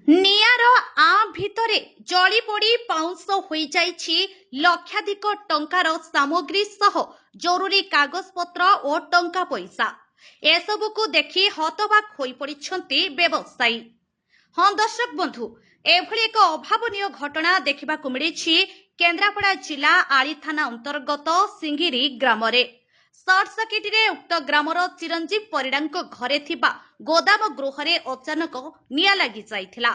ନିଆଁର ଆଁ ଭିତରେ ଜଳି ପୋଡ଼ି ପାଉଁଶ ହୋଇଯାଇଛି ଲକ୍ଷାଧିକ ଟଙ୍କାର ସାମଗ୍ରୀ ସହ ଜରୁରୀ କାଗଜପତ୍ର ଓ ଟଙ୍କା ପଇସା। ଏସବୁକୁ ଦେଖି ହତବାକ୍ ହୋଇପଡ଼ିଛନ୍ତି ବ୍ୟବସାୟୀ। ହଁ ଦର୍ଶକ ବନ୍ଧୁ, ଏଭଳି ଏକ ଅଭାବନୀୟ ଘଟଣା ଦେଖିବାକୁ ମିଳିଛି କେନ୍ଦ୍ରାପଡ଼ା ଜିଲ୍ଲା ଆଳି ଥାନା ଅନ୍ତର୍ଗତ ସିଙ୍ଗିରି ଗ୍ରାମରେ। ସର୍ଟ ସର୍କିଟରେ ଉକ୍ତ ଗ୍ରାମର ଚିରଞ୍ଜୀବ ପରିଡ଼ାଙ୍କ ଘରେ ଥିବା ଗୋଦାମ ଗୃହରେ ଅଚାନକ ନିଆଁ ଲାଗି ଯାଇଥିଲା।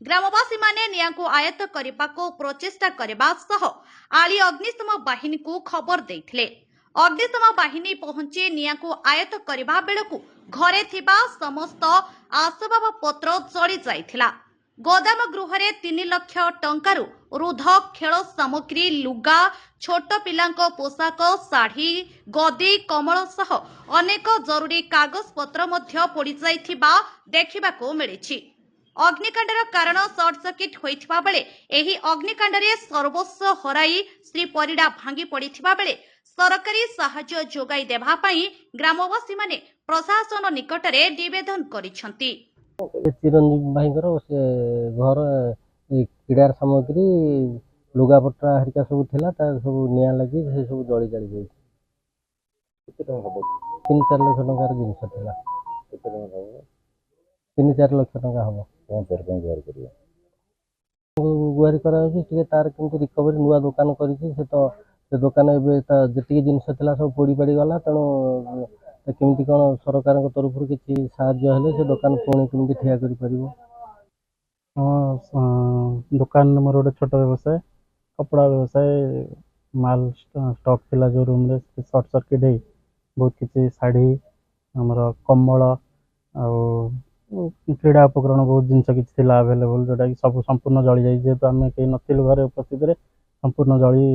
ଗ୍ରାମବାସୀମାନେ ନିଆଁକୁ ଆୟତ୍ତ କରିବାକୁ ପ୍ରଚେଷ୍ଟା କରିବା ସହ ଆଳି ଅଗ୍ନିଶମ ବାହିନୀକୁ ଖବର ଦେଇଥିଲେ। ଅଗ୍ନିଶମ ବାହିନୀ ପହଞ୍ଚି ନିଆଁକୁ ଆୟତ୍ତ କରିବା ବେଳକୁ ଘରେ ଥିବା ସମସ୍ତ ଆସବାବପତ୍ର ଜଳି ଯାଇଥିଲା। ଗୋଦାମ ଗୃହରେ 3 ଲକ୍ଷ ଟଙ୍କାରୁ ଊର୍ଦ୍ଧ୍ୱ ଖେଳ ସାମଗ୍ରୀ, ଲୁଗା, ଛୋଟ ପିଲାଙ୍କ ପୋଷାକ, ଶାଢ଼ୀ, ଗଦି, କମଳ ସହ ଅନେକ ଜରୁରୀ କାଗଜପତ୍ର ମଧ୍ୟ ପୋଡ଼ିଯାଇଥିବା ଦେଖିବାକୁ ମିଳିଛି। ଅଗ୍ନିକାଣ୍ଡର କାରଣ ସର୍ଟ ସର୍କିଟ ହୋଇଥିବା ବେଳେ ଏହି ଅଗ୍ନିକାଣ୍ଡରେ ସର୍ବସ୍ୱ ହରାଇ ଶ୍ରୀ ପରିଡ଼ା ଭାଙ୍ଗି ପଡ଼ିଥିବା ବେଳେ ସରକାରୀ ସାହାଯ୍ୟ ଯୋଗାଇ ଦେବା ପାଇଁ ଗ୍ରାମବାସୀମାନେ ପ୍ରଶାସନ ନିକଟରେ ନିବେଦନ କରିଛନ୍ତି। ଚିରଞ୍ଜୀବ ଭାଇଙ୍କର ସେ ଘର କ୍ରୀଡ଼ା ସାମଗ୍ରୀ, ଲୁଗାପଟା ହେରିକା ସବୁ ଥିଲା, ତା ସବୁ ନିଆଁ ଲାଗି ସେ ସବୁ ଜଳି ଜାଳି ଯାଇଛି। କେତେ ଟଙ୍କା ହବ? 3-4 ଲକ୍ଷ ଟଙ୍କାର ଜିନିଷ ଥିଲା। କେତେ ଟଙ୍କା ହବ? 3-4 ଲକ୍ଷ ଟଙ୍କା ହବ। କ'ଣ ସରକାର ଗୁହାରି କରିବ? ଗୁହାରି କରାଯାଉଛି ଟିକେ ତାର କେମିତି ରିକଭରି। ନୂଆ ଦୋକାନ କରିଛି ସେ ଦୋକାନ ଏବେ ତା ଯେତିକି ଜିନିଷ ଥିଲା ସବୁ ପୋଡ଼ି ପାଡ଼ି ଗଲା। ତେଣୁ କେମିତି କ'ଣ ସରକାରଙ୍କ ତରଫରୁ କିଛି ସାହାଯ୍ୟ ହେଲେ ସେ ଦୋକାନ ପୁଣି କେମିତି ଠିଆ କରିପାରିବ। ଦୋକାନ ମୋର ଗୋଟେ ଛୋଟ ବ୍ୟବସାୟ, କପଡ଼ା ବ୍ୟବସାୟ। ମାଲ ଷ୍ଟକ୍ ଥିଲା ଯେଉଁ ରୁମ୍ରେ, ସର୍ଟ ସର୍କିଟ୍ ହେଇ ବହୁତ କିଛି ଶାଢ଼ୀ, ଆମର କମ୍ବଳ ଆଉ କ୍ରୀଡ଼ା ଉପକରଣ ବହୁତ ଜିନିଷ କିଛି ଥିଲା ଆଭେଲେବୁଲ୍, ଯେଉଁଟାକି ସବୁ ସମ୍ପୂର୍ଣ୍ଣ ଜଳିଯାଇଛି। ଯେହେତୁ ଆମେ କେହି ନଥିଲୁ ଘରେ ଉପସ୍ଥିତିରେ, ସମ୍ପୂର୍ଣ୍ଣ ଜଳି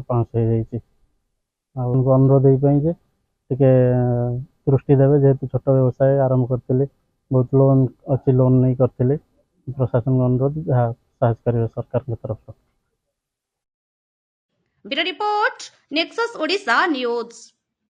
ପାଉଁଶ ହେଇଯାଇଛି। ଆଉ ଅନୁରୋଧ ଏଇ ପାଇଁ ଯେ ଟିକେ ଦୃଷ୍ଟି ଦେବେ, ଯେହେତୁ ଛୋଟ ବ୍ୟବସାୟ ଆରମ୍ଭ କରିଥିଲି, ବହୁତ ଲୋନ୍ ଅଛି, ଲୋନ୍ ନେଇ କରିଥିଲି। ପ୍ରଶାସନକୁ ଅନୁରୋଧ ଯାହା ସାହାଯ୍ୟ କରିବେ ସରକାରଙ୍କ ତରଫରୁ। Bureau report, Nexus Odisha news.